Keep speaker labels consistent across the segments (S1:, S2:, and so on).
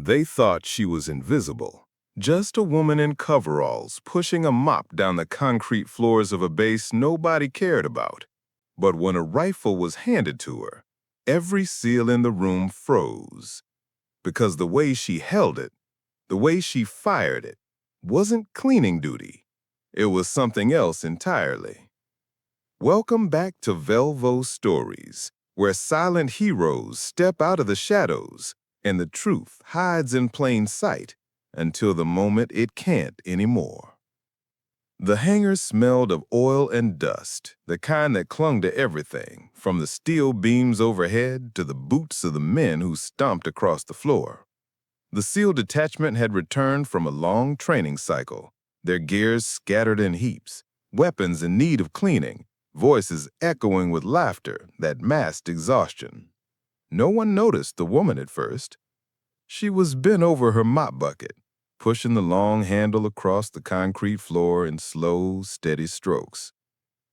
S1: They thought she was invisible, just a woman in coveralls pushing a mop down the concrete floors of a base nobody cared about. But when a rifle was handed to her, every seal in the room froze, because the way she held it, the way she fired it, wasn't cleaning duty. It was something else entirely. Welcome back to Velvo Stories, where silent heroes step out of the shadows and the truth hides in plain sight until the moment it can't anymore. The hangar smelled of oil and dust, the kind that clung to everything, from the steel beams overhead to the boots of the men who stomped across the floor. The SEAL detachment had returned from a long training cycle, their gears scattered in heaps, weapons in need of cleaning, voices echoing with laughter that masked exhaustion. No one noticed the woman at first. She was bent over her mop bucket, pushing the long handle across the concrete floor in slow, steady strokes.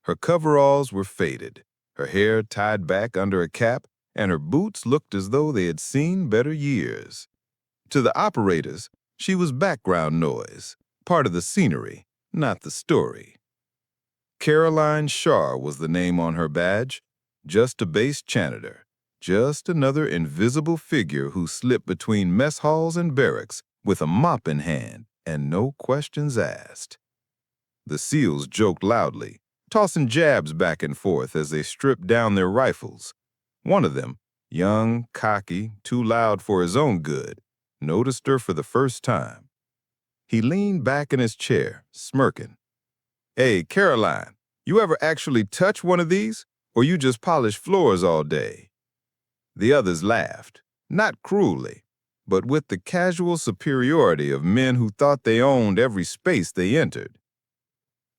S1: Her coveralls were faded, her hair tied back under a cap, and her boots looked as though they had seen better years. To the operators, she was background noise, part of the scenery, not the story. Caroline Shaw was the name on her badge, just a base janitor, just another invisible figure who slipped between mess halls and barracks with a mop in hand and no questions asked. The SEALs joked loudly, tossing jabs back and forth as they stripped down their rifles. One of them, young, cocky, too loud for his own good, noticed her for the first time. He leaned back in his chair, smirking. "Hey, Caroline, you ever actually touch one of these, or you just polish floors all day?" The others laughed, not cruelly, but with the casual superiority of men who thought they owned every space they entered.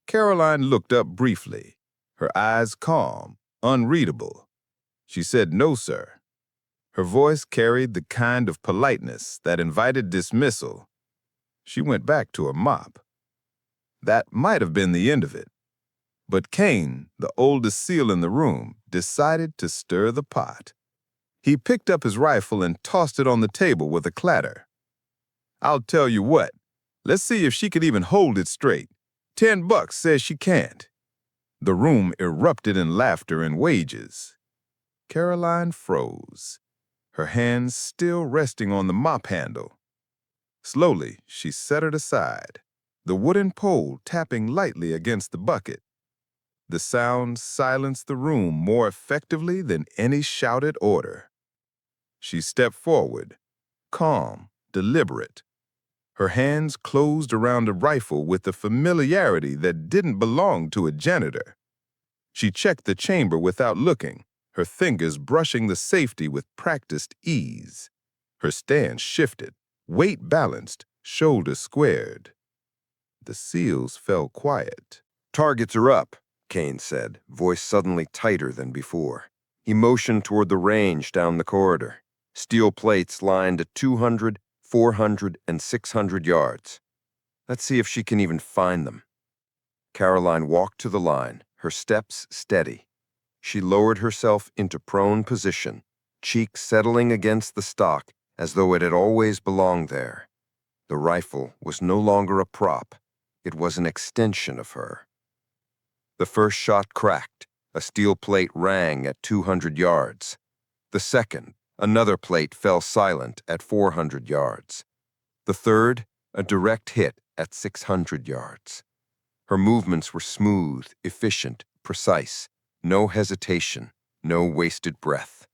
S1: Caroline looked up briefly, her eyes calm, unreadable. She said, "No, sir." Her voice carried the kind of politeness that invited dismissal. She went back to her mop. That might have been the end of it. But Kane, the oldest SEAL in the room, decided to stir the pot. He picked up his rifle and tossed it on the table with a clatter. "I'll tell you what, let's see if she could even hold it straight. $10 says she can't." The room erupted in laughter and wages. Caroline froze, her hands still resting on the mop handle. Slowly, she set it aside, the wooden pole tapping lightly against the bucket. The sound silenced the room more effectively than any shouted order. She stepped forward, calm, deliberate. Her hands closed around a rifle with a familiarity that didn't belong to a janitor. She checked the chamber without looking, her fingers brushing the safety with practiced ease. Her stance shifted, weight balanced, shoulders squared. The SEALs fell quiet.
S2: "Targets are up," Kane said, voice suddenly tighter than before. He motioned toward the range down the corridor. Steel plates lined at 200, 400, and 600 yards. "Let's see if she can even find them." Caroline walked to the line, her steps steady. She lowered herself into prone position, cheek settling against the stock as though it had always belonged there. The rifle was no longer a prop. It was an extension of her. The first shot cracked. A steel plate rang at 200 yards. The second, another plate fell silent at 400 yards. The third, a direct hit at 600 yards. Her movements were smooth, efficient, precise. No hesitation, no wasted breath.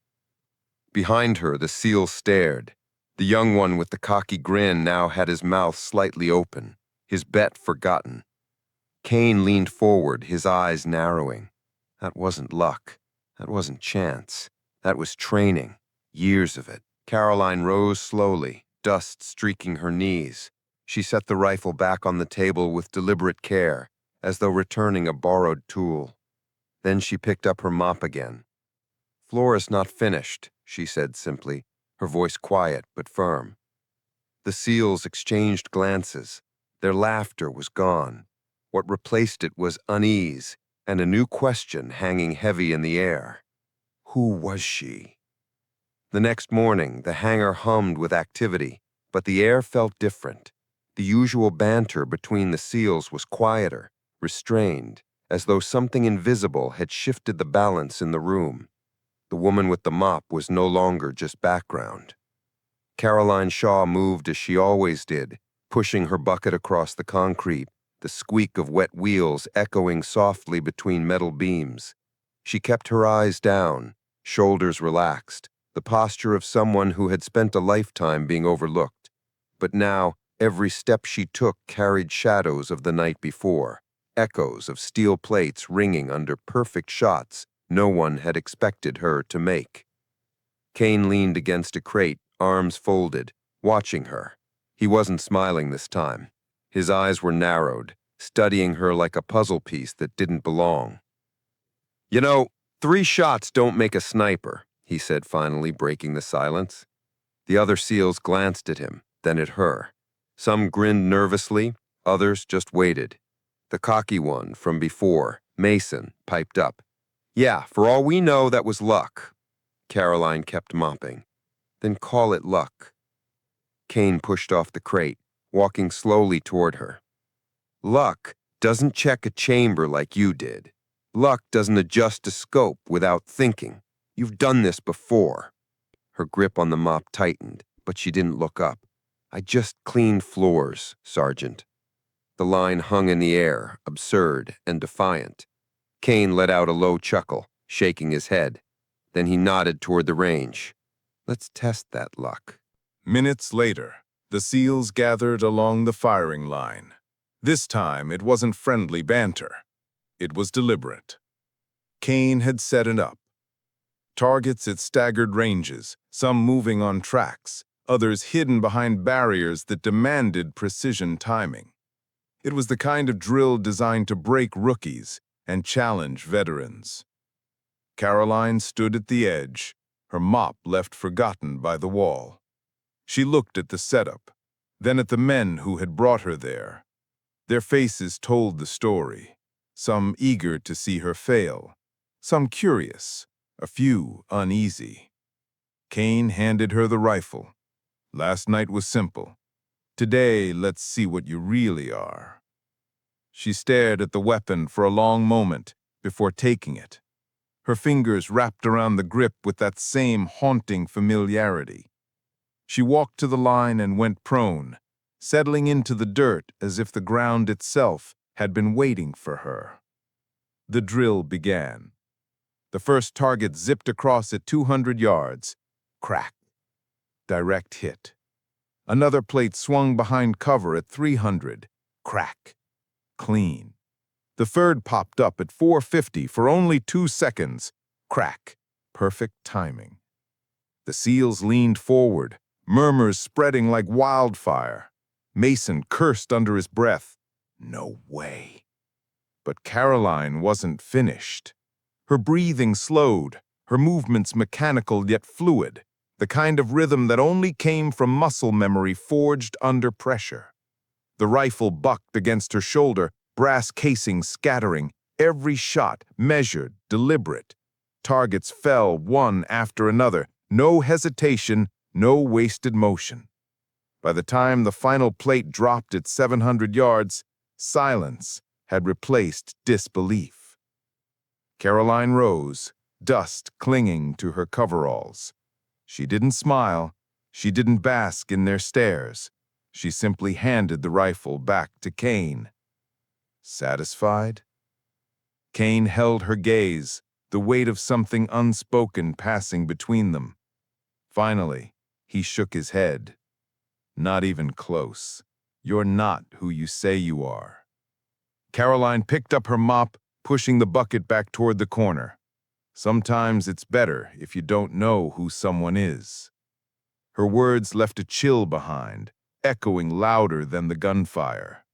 S2: Behind her, the SEAL stared. The young one with the cocky grin now had his mouth slightly open, his bet forgotten. Kane leaned forward, his eyes narrowing. That wasn't luck. That wasn't chance. That was training, years of it. Caroline rose slowly, dust streaking her knees. She set the rifle back on the table with deliberate care, as though returning a borrowed tool. Then she picked up her mop again. "Floor is not finished," she said simply, her voice quiet but firm. The SEALs exchanged glances. Their laughter was gone. What replaced it was unease and a new question hanging heavy in the air. Who was she? The next morning, the hangar hummed with activity. But the air felt different. The usual banter between the SEALs was quieter, restrained, as though something invisible had shifted the balance in the room. The woman with the mop was no longer just background. Caroline Shaw moved as she always did, pushing her bucket across the concrete, the squeak of wet wheels echoing softly between metal beams. She kept her eyes down, shoulders relaxed, the posture of someone who had spent a lifetime being overlooked. But now, every step she took carried shadows of the night before, echoes of steel plates ringing under perfect shots no one had expected her to make. Kane leaned against a crate, arms folded, watching her. He wasn't smiling this time. His eyes were narrowed, studying her like a puzzle piece that didn't belong. "You know, 3 shots don't make a sniper," he said finally, breaking the silence. The other SEALs glanced at him, then at her. Some grinned nervously, others just waited. The cocky one from before, Mason, piped up. "Yeah, for all we know, that was luck." Caroline kept mopping. "Then call it luck." Kane pushed off the crate, walking slowly toward her. "Luck doesn't check a chamber like you did. Luck doesn't adjust a scope without thinking. You've done this before." Her grip on the mop tightened, but she didn't look up. "I just cleaned floors, Sergeant." The line hung in the air, absurd and defiant. Kane let out a low chuckle, shaking his head. Then he nodded toward the range. "Let's test that luck."
S1: Minutes later, the SEALs gathered along the firing line. This time, it wasn't friendly banter. It was deliberate. Kane had set it up. Targets at staggered ranges, some moving on tracks, others hidden behind barriers that demanded precision timing. It was the kind of drill designed to break rookies and challenge veterans. Caroline stood at the edge, her mop left forgotten by the wall. She looked at the setup, then at the men who had brought her there. Their faces told the story, some eager to see her fail, some curious, a few uneasy. Kane handed her the rifle. "Last night was simple. Today, let's see what you really are." She stared at the weapon for a long moment before taking it. Her fingers wrapped around the grip with that same haunting familiarity. She walked to the line and went prone, settling into the dirt as if the ground itself had been waiting for her. The drill began. The first target zipped across at 200 yards. Crack. Direct hit. Another plate swung behind cover at 300. Crack. Clean. The third popped up at 450 for only 2 seconds. Crack. Perfect timing. The SEALs leaned forward, murmurs spreading like wildfire. Mason cursed under his breath. No way. But Caroline wasn't finished. Her breathing slowed, her movements mechanical yet fluid, the kind of rhythm that only came from muscle memory forged under pressure. The rifle bucked against her shoulder, brass casing scattering, every shot measured, deliberate. Targets fell one after another, no hesitation, no wasted motion. By the time the final plate dropped at 700 yards, silence had replaced disbelief. Caroline rose, dust clinging to her coveralls. She didn't smile, she didn't bask in their stares. She simply handed the rifle back to Kane. Satisfied? Kane held her gaze, the weight of something unspoken passing between them. Finally, he shook his head. Not even close. You're not who you say you are. Caroline picked up her mop, pushing the bucket back toward the corner. Sometimes it's better if you don't know who someone is. Her words left a chill behind, echoing louder than the gunfire.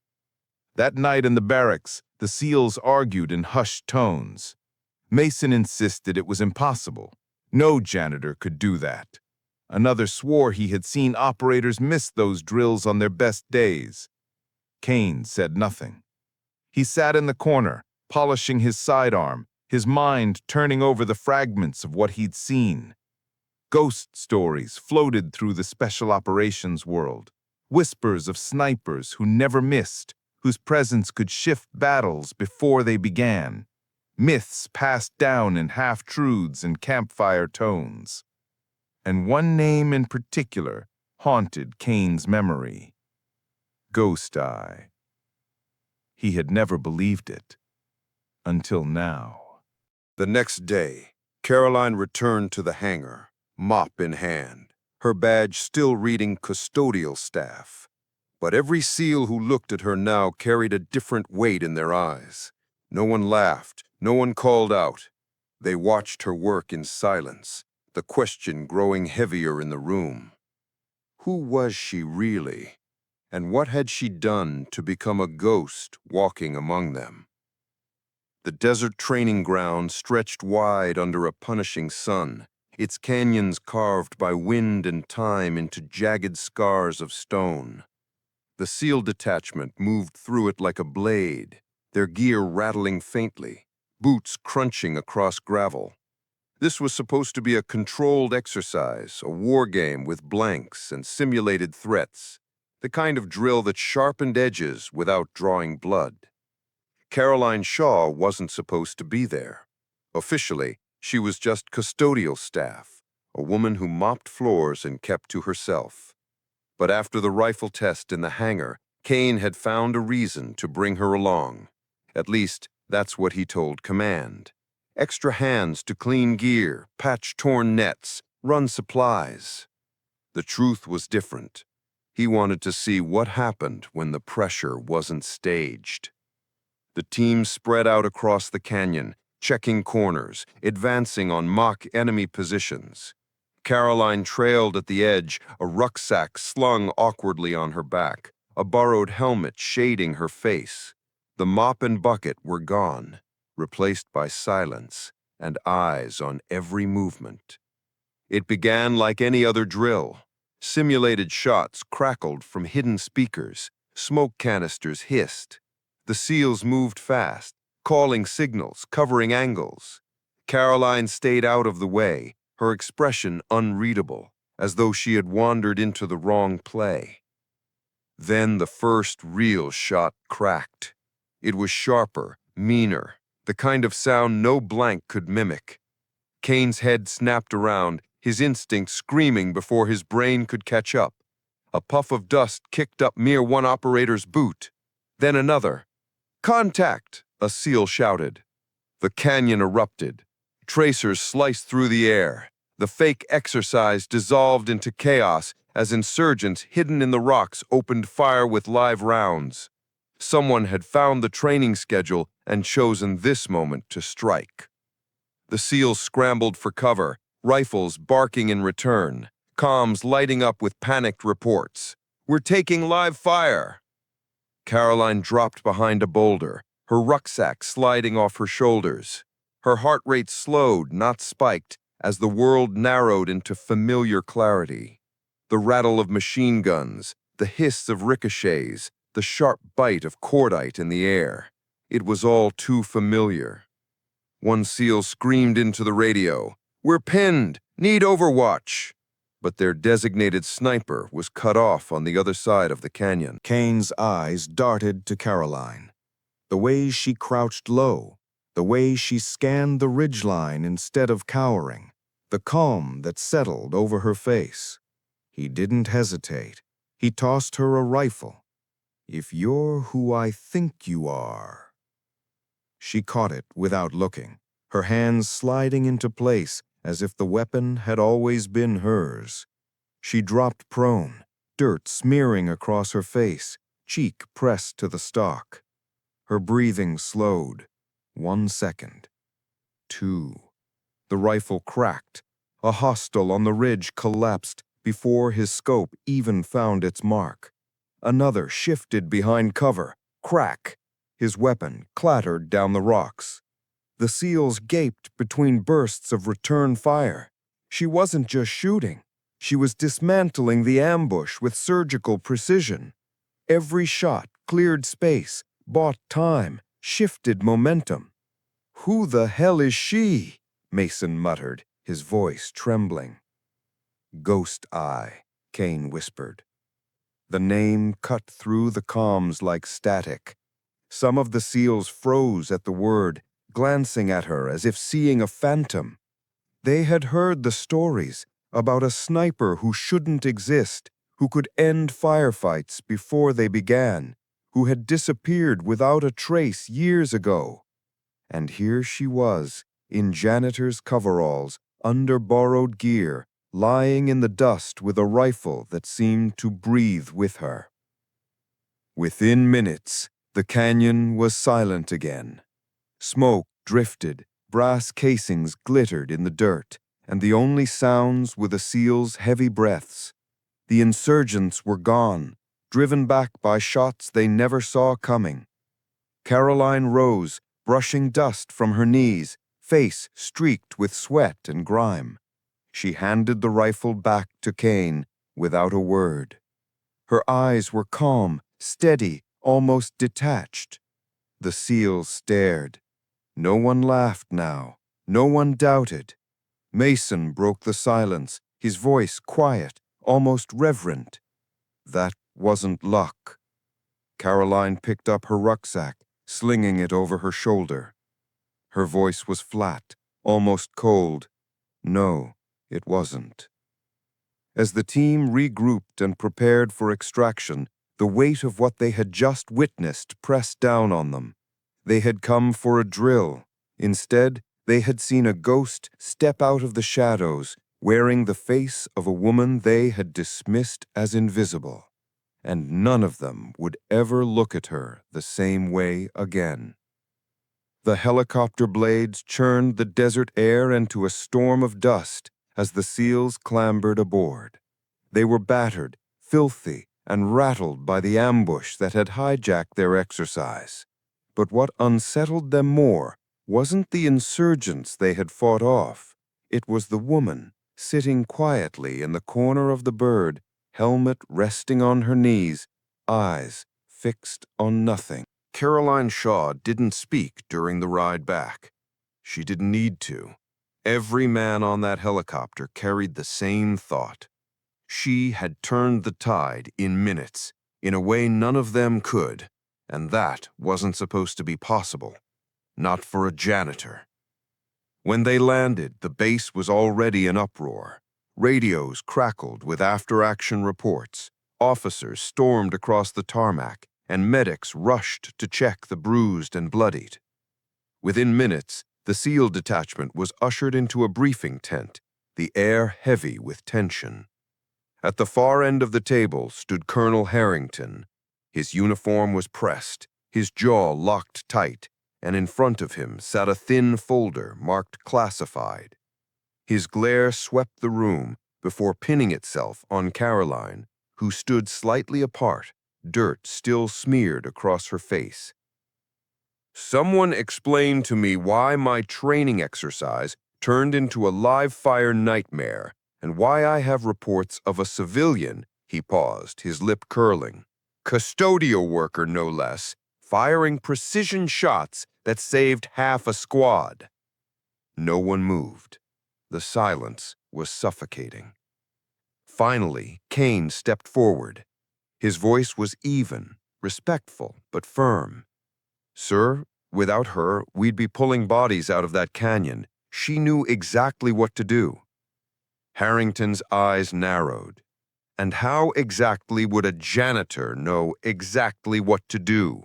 S1: That night in the barracks, the SEALs argued in hushed tones. Mason insisted it was impossible. No janitor could do that. Another swore he had seen operators miss those drills on their best days. Kane said nothing. He sat in the corner, polishing his sidearm, his mind turning over the fragments of what he'd seen. Ghost stories floated through the special operations world.
S3: whispers of snipers who never missed, whose presence could shift battles before they began, myths passed down in half-truths and campfire tones. And one name in particular haunted Kane's memory: Ghost Eye. He had never believed it, until now.
S2: The next day, Caroline returned to the hangar, mop in hand, her badge still reading custodial staff. But every SEAL who looked at her now carried a different weight in their eyes. No one laughed, no one called out. They watched her work in silence, the question growing heavier in the room. Who was she really? And what had she done to become a ghost walking among them? The desert training ground stretched wide under a punishing sun, its canyons carved by wind and time into jagged scars of stone. The SEAL detachment moved through it like a blade, their gear rattling faintly, boots crunching across gravel. This was supposed to be a controlled exercise, a war game with blanks and simulated threats, the kind of drill that sharpened edges without drawing blood. Caroline Shaw wasn't supposed to be there. Officially, she was just custodial staff, a woman who mopped floors and kept to herself. But after the rifle test in the hangar, Kane had found a reason to bring her along. At least, that's what he told command. Extra hands to clean gear, patch torn nets, run supplies. The truth was different. He wanted to see what happened when the pressure wasn't staged. The team spread out across the canyon, checking corners, advancing on mock enemy positions. Caroline trailed at the edge, a rucksack slung awkwardly on her back, a borrowed helmet shading her face. The mop and bucket were gone, replaced by silence and eyes on every movement. It began like any other drill. Simulated shots crackled from hidden speakers, smoke canisters hissed. The SEALs moved fast, calling signals, covering angles. Caroline stayed out of the way, her expression unreadable, as though she had wandered into the wrong play. Then the first real shot cracked. It was sharper, meaner, the kind of sound no blank could mimic. Kane's head snapped around, his instinct screaming before his brain could catch up. A puff of dust kicked up mere one operator's boot. Then another. "Contact!" a SEAL shouted. The canyon erupted. Tracers sliced through the air. The fake exercise dissolved into chaos as insurgents hidden in the rocks opened fire with live rounds. Someone had found the training schedule and chosen this moment to strike. The SEALs scrambled for cover, rifles barking in return, comms lighting up with panicked reports. "We're taking live fire!" Caroline dropped behind a boulder, her rucksack sliding off her shoulders. Her heart rate slowed, not spiked, as the world narrowed into familiar clarity. The rattle of machine guns, the hiss of ricochets, the sharp bite of cordite in the air. It was all too familiar. One SEAL screamed into the radio, "We're pinned! Need overwatch!" But their designated sniper was cut off on the other side of the canyon.
S1: Kane's eyes darted to Caroline. The way she crouched low, the way she scanned the ridgeline instead of cowering, the calm that settled over her face. He didn't hesitate. He tossed her a rifle. "If you're who I think you are." She caught it without looking, her hands sliding into place as if the weapon had always been hers. She dropped prone, dirt smearing across her face, cheek pressed to the stock. Her breathing slowed. 1 second. 2. The rifle cracked. A hostile on the ridge collapsed before his scope even found its mark. Another shifted behind cover. Crack! His weapon clattered down the rocks. The SEALs gaped between bursts of return fire. She wasn't just shooting. She was dismantling the ambush with surgical precision. Every shot cleared space, bought time, shifted momentum. "Who the hell is she?" Mason muttered, his voice trembling. "Ghost Eye," Kane whispered.
S2: The name cut through the comms like static. Some of the SEALs froze at the word, glancing at her as if seeing a phantom. They had heard the stories about a sniper who shouldn't exist, who could end firefights before they began, who had disappeared without a trace years ago. And here she was, in Janitor's coveralls, under borrowed gear, lying in the dust with a rifle that seemed to breathe with her. Within minutes, the canyon was silent again. Smoke drifted, brass casings glittered in the dirt, and the only sounds were the SEALs' heavy breaths. The insurgents were gone, driven back by shots they never saw coming. Caroline rose, brushing dust from her knees, face streaked with sweat and grime. She handed the rifle back to Kane without a word. Her eyes were calm, steady, almost detached. The SEALs stared. No one laughed now. No one doubted. Mason broke the silence, his voice quiet, almost reverent. That wasn't luck. Caroline picked up her rucksack, slinging it over her shoulder. Her voice was flat, almost cold. No, it wasn't. As the team regrouped and prepared for extraction, the weight of what they had just witnessed pressed down on them. They had come for a drill. Instead, they had seen a ghost step out of the shadows, wearing the face of a woman they had dismissed as invisible. And none of them would ever look at her the same way again. The helicopter blades churned the desert air into a storm of dust as the SEALs clambered aboard. They were battered, filthy, and rattled by the ambush that had hijacked their exercise. But what unsettled them more wasn't the insurgents they had fought off. It was the woman, sitting quietly in the corner of the bird, helmet resting on her knees, eyes fixed on nothing. Caroline Shaw didn't speak during the ride back. She didn't need to. Every man on that helicopter carried the same thought. She had turned the tide in minutes, in a way none of them could, and that wasn't supposed to be possible. Not for a janitor. When they landed, the base was already in uproar. Radios crackled with after-action reports. Officers stormed across the tarmac, and medics rushed to check the bruised and bloodied. Within minutes, the SEAL detachment was ushered into a briefing tent, the air heavy with tension. At the far end of the table stood Colonel Harrington. His uniform was pressed, his jaw locked tight, and in front of him sat a thin folder marked classified. His glare swept the room before pinning itself on Caroline, who stood slightly apart, dirt still smeared across her face. Someone explain to me why my training exercise turned into a live-fire nightmare, and why I have reports of a civilian, he paused, his lip curling, custodial worker no less, firing precision shots that saved half a squad. No one moved. The silence was suffocating. Finally, Kane stepped forward. His voice was even, respectful, but firm. Sir, without her, we'd be pulling bodies out of that canyon. She knew exactly what to do. Harrington's eyes narrowed. And how exactly would a janitor know exactly what to do?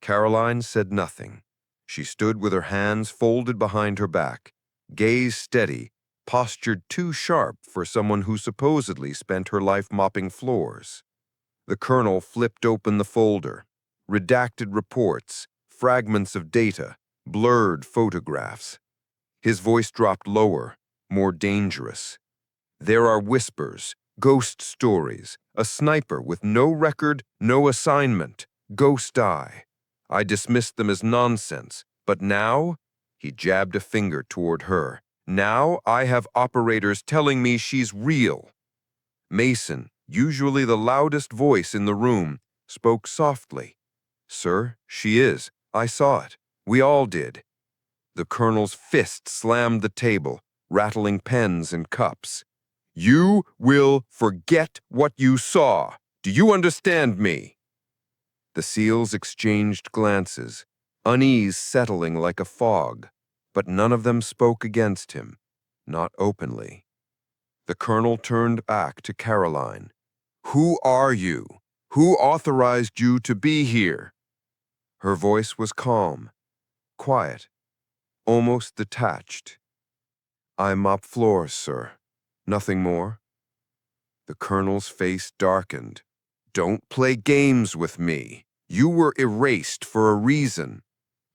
S2: Caroline said nothing. She stood with her hands folded behind her back, gaze steady, postured too sharp for someone who supposedly spent her life mopping floors. The colonel flipped open the folder. Redacted reports, fragments of data, blurred photographs. His voice dropped lower, more dangerous. There are whispers, ghost stories, a sniper with no record, no assignment, ghost eye. I dismissed them as nonsense, but now, he jabbed a finger toward her, now I have operators telling me she's real. Mason, usually the loudest voice in the room, spoke softly. Sir, she is. I saw it. We all did. The colonel's fist slammed the table, rattling pens and cups. You will forget what you saw. Do you understand me?" The SEALs exchanged glances, unease settling like a fog, but none of them spoke against him, not openly. The colonel turned back to Caroline. "Who are you? Who authorized you to be here?" Her voice was calm, quiet, almost detached. "I mop floors, sir. Nothing more." The colonel's face darkened. "Don't play games with me. You were erased for a reason."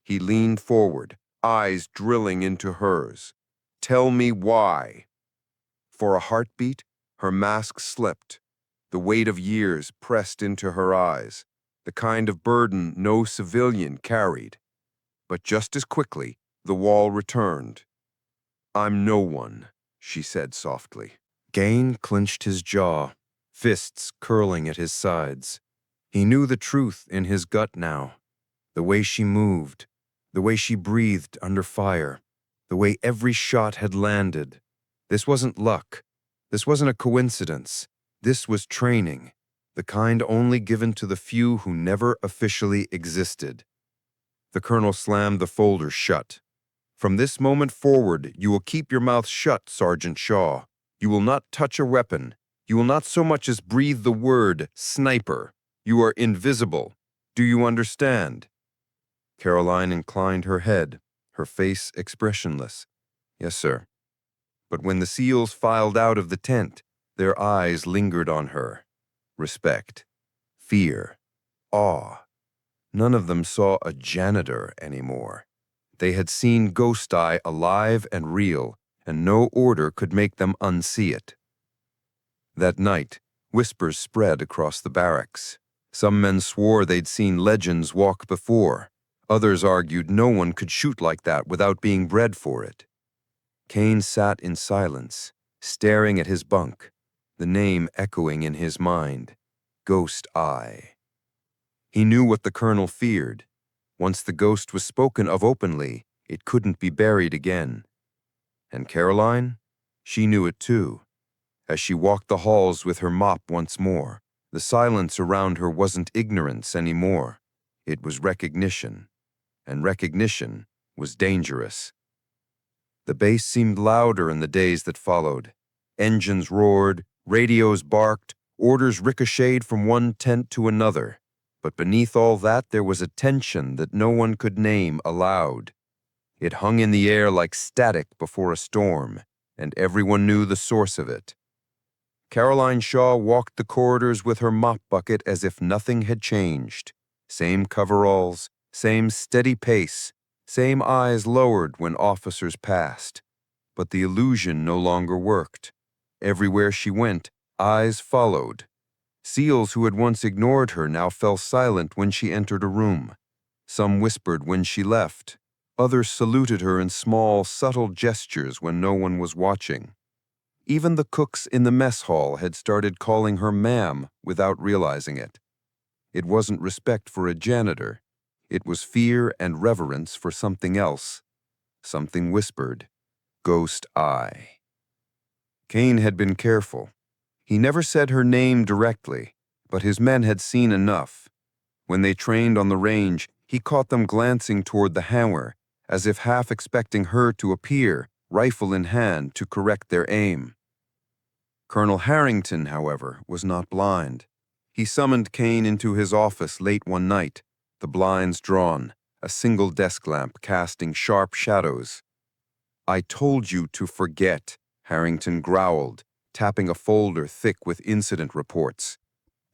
S2: He leaned forward, eyes drilling into hers. "Tell me why." For a heartbeat, her mask slipped. The weight of years pressed into her eyes, the kind of burden no civilian carried. But just as quickly, the wall returned. "I'm no one," she said softly. Gain clenched his jaw, fists curling at his sides. He knew the truth in his gut now. The way she moved, the way she breathed under fire, the way every shot had landed. This wasn't luck. This wasn't a coincidence. This was training, the kind only given to the few who never officially existed. The colonel slammed the folder shut. "From this moment forward, you will keep your mouth shut, Sergeant Shaw. You will not touch a weapon. You will not so much as breathe the word sniper. You are invisible. Do you understand?" Caroline inclined her head, her face expressionless. "Yes, sir." But when the SEALs filed out of the tent, their eyes lingered on her. Respect, fear, awe. None of them saw a janitor anymore. They had seen Ghost Eye alive and real, and no order could make them unsee it. That night, whispers spread across the barracks. Some men swore they'd seen legends walk before. Others argued no one could shoot like that without being bred for it. Kane sat in silence, staring at his bunk, the name echoing in his mind, Ghost Eye. He knew what the colonel feared. Once the ghost was spoken of openly, it couldn't be buried again. And Caroline? She knew it too. As she walked the halls with her mop once more, the silence around her wasn't ignorance anymore. It was recognition. And recognition was dangerous. The bass seemed louder in the days that followed. Engines roared, radios barked, orders ricocheted from one tent to another. But beneath all that there was a tension that no one could name aloud. It hung in the air like static before a storm, and everyone knew the source of it. Caroline Shaw walked the corridors with her mop bucket as if nothing had changed. Same coveralls, same steady pace, same eyes lowered when officers passed. But the illusion no longer worked. Everywhere she went, eyes followed. SEALs who had once ignored her now fell silent when she entered a room. Some whispered when she left. Others saluted her in small, subtle gestures when no one was watching. Even the cooks in the mess hall had started calling her ma'am without realizing it. It wasn't respect for a janitor. It was fear and reverence for something else. Something whispered, Ghost Eye. Kane had been careful. He never said her name directly, but his men had seen enough. When they trained on the range, he caught them glancing toward the hammer, as if half expecting her to appear, rifle in hand, to correct their aim. Colonel Harrington, however, was not blind. He summoned Kane into his office late one night, the blinds drawn, a single desk lamp casting sharp shadows. "I told you to forget," Harrington growled, tapping a folder thick with incident reports.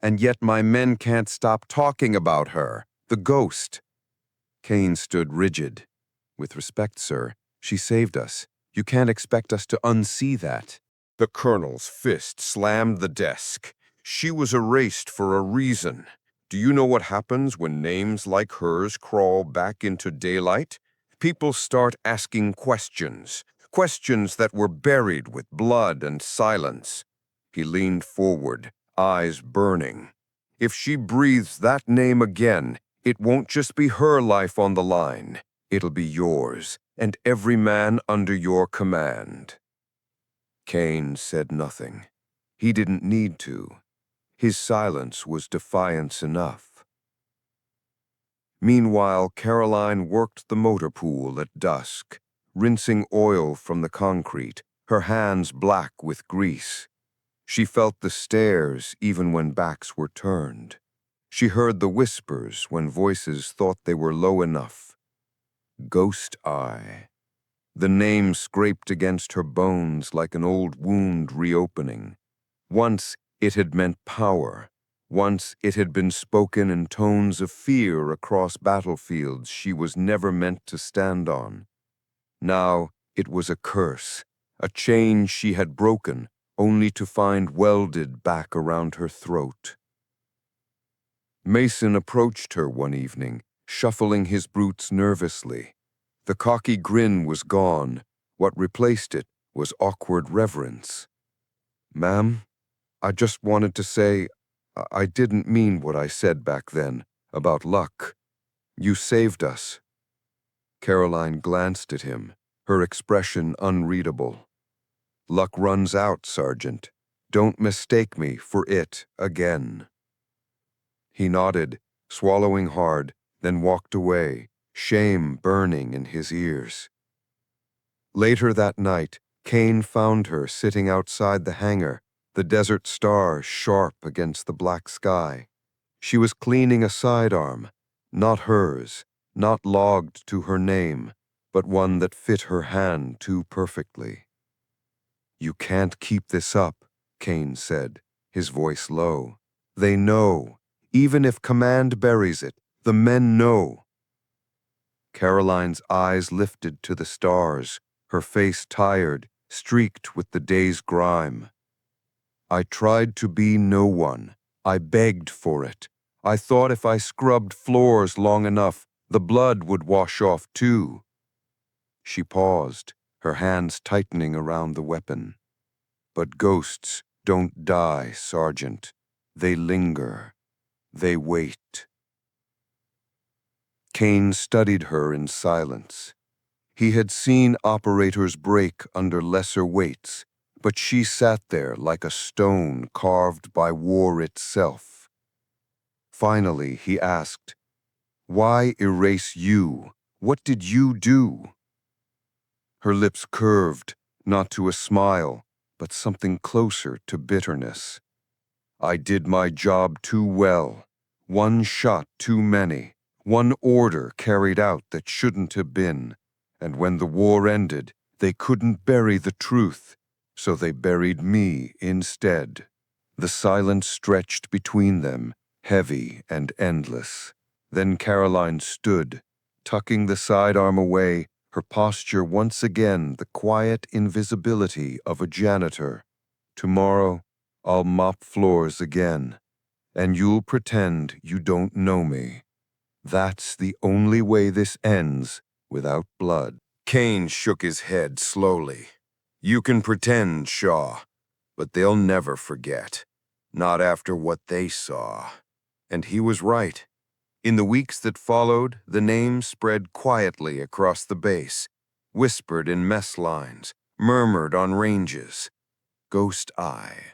S2: "And yet my men can't stop talking about her, the ghost." Kane stood rigid. "With respect, sir, she saved us. You can't expect us to unsee that." The colonel's fist slammed the desk. "She was erased for a reason. Do you know what happens when names like hers crawl back into daylight? People start asking questions, questions that were buried with blood and silence." He leaned forward, eyes burning. "If she breathes that name again, it won't just be her life on the line. It'll be yours, and every man under your command." Kane said nothing. He didn't need to. His silence was defiance enough. Meanwhile, Caroline worked the motor pool at dusk, rinsing oil from the concrete, her hands black with grease. She felt the stares even when backs were turned. She heard the whispers when voices thought they were low enough. Ghost Eye. The name scraped against her bones like an old wound reopening. Once it had meant power. Once it had been spoken in tones of fear across battlefields she was never meant to stand on. Now it was a curse, a chain she had broken, only to find welded back around her throat. Mason approached her one evening, shuffling his boots nervously. The cocky grin was gone. What replaced it was awkward reverence. "Ma'am, I just wanted to say I didn't mean what I said back then about luck. You saved us." Caroline glanced at him, her expression unreadable. "Luck runs out, Sergeant. Don't mistake me for it again." He nodded, swallowing hard, then walked away, shame burning in his ears. Later that night, Kane found her sitting outside the hangar, the desert star sharp against the black sky. She was cleaning a sidearm, not hers, not logged to her name, but one that fit her hand too perfectly. "You can't keep this up," Kane said, his voice low. "They know. Even if command buries it, the men know." Caroline's eyes lifted to the stars, her face tired, streaked with the day's grime. "I tried to be no one. I begged for it. I thought if I scrubbed floors long enough, the blood would wash off too." She paused, her hands tightening around the weapon. "But ghosts don't die, Sergeant. They linger. They wait." Kane studied her in silence. He had seen operators break under lesser weights, but she sat there like a stone carved by war itself. Finally, he asked, "Why erase you? What did you do?" Her lips curved, not to a smile, but something closer to bitterness. "I did my job too well. One shot too many. One order carried out that shouldn't have been. And when the war ended, they couldn't bury the truth, so they buried me instead." The silence stretched between them, heavy and endless. Then Caroline stood, tucking the sidearm away, her posture once again the quiet invisibility of a janitor. "Tomorrow, I'll mop floors again, and you'll pretend you don't know me. That's the only way this ends without blood." Kane shook his head slowly. "You can pretend, Shaw, but they'll never forget. Not after what they saw." And he was right. In the weeks that followed, the name spread quietly across the base, whispered in mess lines, murmured on ranges. Ghost Eye.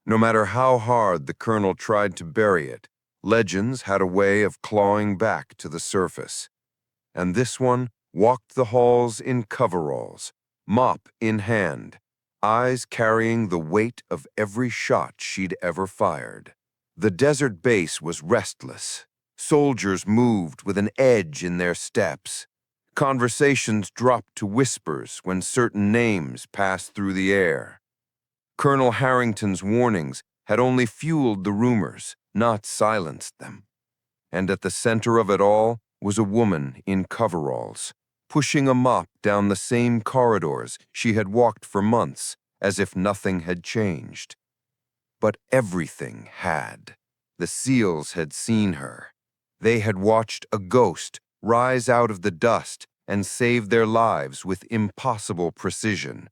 S2: No matter how hard the colonel tried to bury it, legends had a way of clawing back to the surface. And this one walked the halls in coveralls, mop in hand, eyes carrying the weight of every shot she'd ever fired. The desert base was restless. Soldiers moved with an edge in their steps. Conversations dropped to whispers when certain names passed through the air. Colonel Harrington's warnings had only fueled the rumors, not silenced them. And at the center of it all was a woman in coveralls, pushing a mop down the same corridors she had walked for months, as if nothing had changed. But everything had. The SEALs had seen her. They had watched a ghost rise out of the dust and save their lives with impossible precision.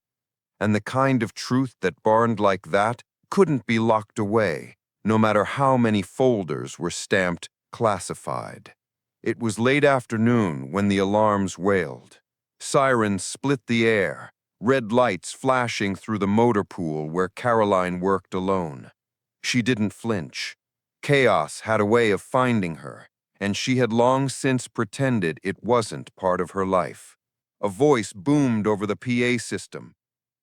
S2: And the kind of truth that burned like that couldn't be locked away, no matter how many folders were stamped classified. It was late afternoon when the alarms wailed. Sirens split the air, red lights flashing through the motor pool where Caroline worked alone. She didn't flinch. Chaos had a way of finding her, and she had long since pretended it wasn't part of her life. A voice boomed over the PA system.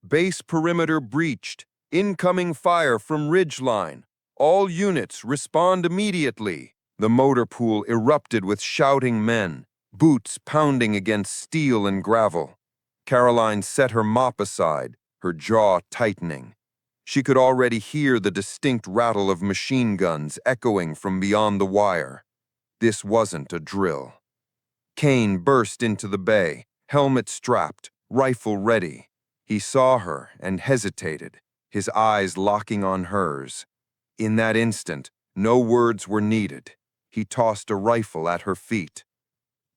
S2: Base perimeter breached. Incoming fire from ridgeline. All units respond immediately. The motor pool erupted with shouting men, boots pounding against steel and gravel. Caroline set her mop aside, her jaw tightening. She could already hear the distinct rattle of machine guns echoing from beyond the wire. This wasn't a drill. Kane burst into the bay, helmet strapped, rifle ready. He saw her and hesitated, his eyes locking on hers. In that instant, no words were needed. He tossed a rifle at her feet.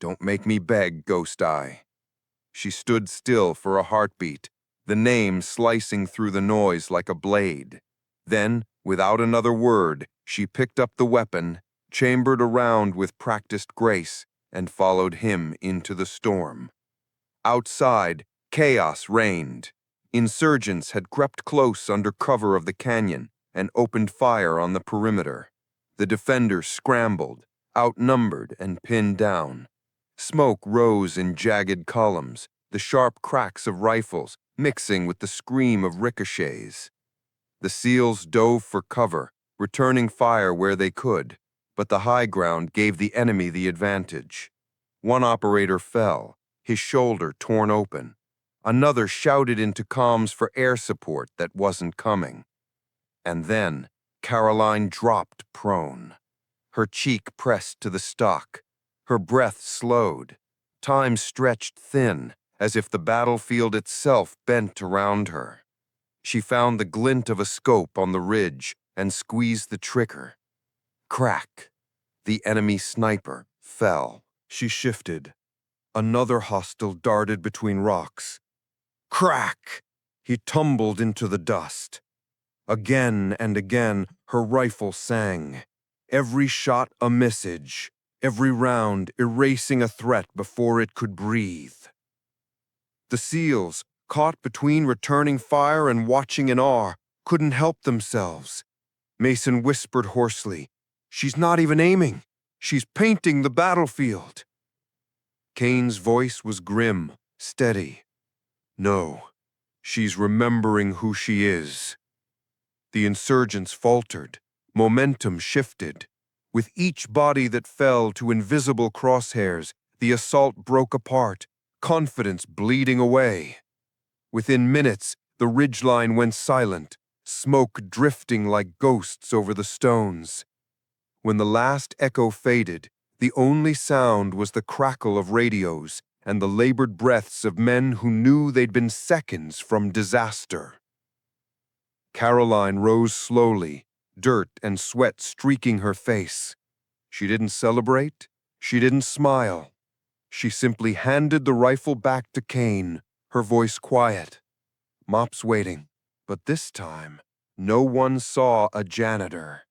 S2: "Don't make me beg, Ghost Eye." She stood still for a heartbeat, the name slicing through the noise like a blade. Then, without another word, she picked up the weapon, chambered around with practiced grace, and followed him into the storm. Outside, chaos reigned. Insurgents had crept close under cover of the canyon and opened fire on the perimeter. The defenders scrambled, outnumbered and pinned down. Smoke rose in jagged columns, the sharp cracks of rifles mixing with the scream of ricochets. The SEALs dove for cover, returning fire where they could, but the high ground gave the enemy the advantage. One operator fell, his shoulder torn open. Another shouted into comms for air support that wasn't coming. And then Caroline dropped prone. Her cheek pressed to the stock. Her breath slowed. Time stretched thin, as if the battlefield itself bent around her. She found the glint of a scope on the ridge and squeezed the trigger. Crack! The enemy sniper fell. She shifted. Another hostile darted between rocks. Crack! He tumbled into the dust. Again and again, her rifle sang. Every shot a message, every round erasing a threat before it could breathe. The SEALs, caught between returning fire and watching in awe, couldn't help themselves. Mason whispered hoarsely, "She's not even aiming. She's painting the battlefield." Kane's voice was grim, steady. "No, she's remembering who she is." The insurgents faltered. Momentum shifted. With each body that fell to invisible crosshairs, the assault broke apart, confidence bleeding away. Within minutes, the ridgeline went silent, smoke drifting like ghosts over the stones. When the last echo faded, the only sound was the crackle of radios and the labored breaths of men who knew they'd been seconds from disaster. Caroline rose slowly, dirt and sweat streaking her face. She didn't celebrate. She didn't smile. She simply handed the rifle back to Kane, her voice quiet. "Mop's waiting." But this time, no one saw a janitor.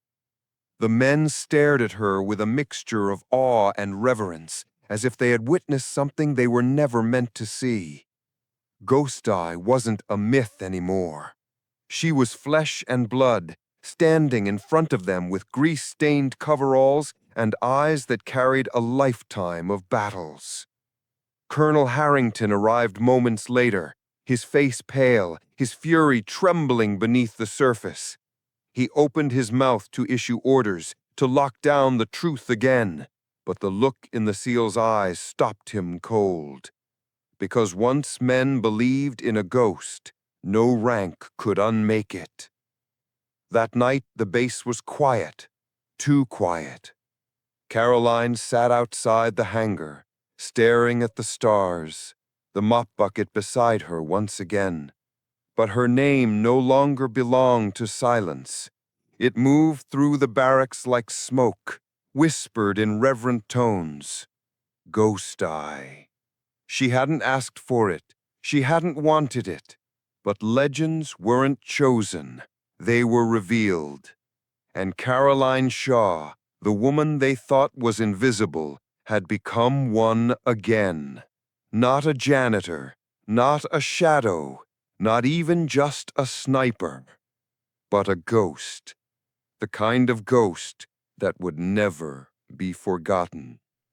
S2: The men stared at her with a mixture of awe and reverence, as if they had witnessed something they were never meant to see. Ghost Eye wasn't a myth anymore. She was flesh and blood, standing in front of them with grease-stained coveralls and eyes that carried a lifetime of battles. Colonel Harrington arrived moments later, his face pale, his fury trembling beneath the surface. He opened his mouth to issue orders, to lock down the truth again, but the look in the SEAL's eyes stopped him cold. Because once men believed in a ghost, no rank could unmake it. That night, the base was quiet, too quiet. Caroline sat outside the hangar, staring at the stars, the mop bucket beside her once again. But her name no longer belonged to silence. It moved through the barracks like smoke, whispered in reverent tones. Ghost Eye. She hadn't asked for it. She hadn't wanted it. But legends weren't chosen. They were revealed. And Caroline Shaw, the woman they thought was invisible, had become one again. Not a janitor, not a shadow, not even just a sniper, but a ghost. The kind of ghost that would never be forgotten.